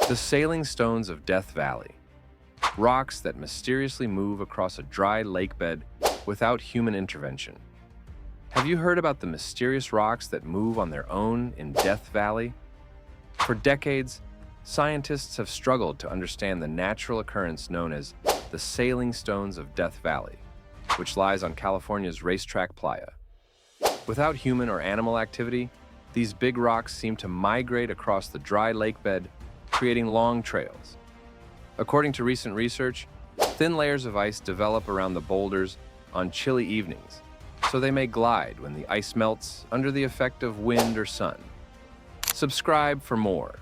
The sailing stones of Death Valley, rocks that mysteriously move across a dry lakebed without human intervention. Have you heard about the mysterious rocks that move on their own in Death Valley? For decades, scientists have struggled to understand the natural occurrence known as the sailing stones of Death Valley, which lies on California's Racetrack, Playa. Without human or animal activity, these big rocks seem to migrate across the dry lakebed, creating long trails. According to recent research, thin layers of ice develop around the boulders on chilly evenings, so they may glide when the ice melts under the effect of wind or sun. Subscribe for more.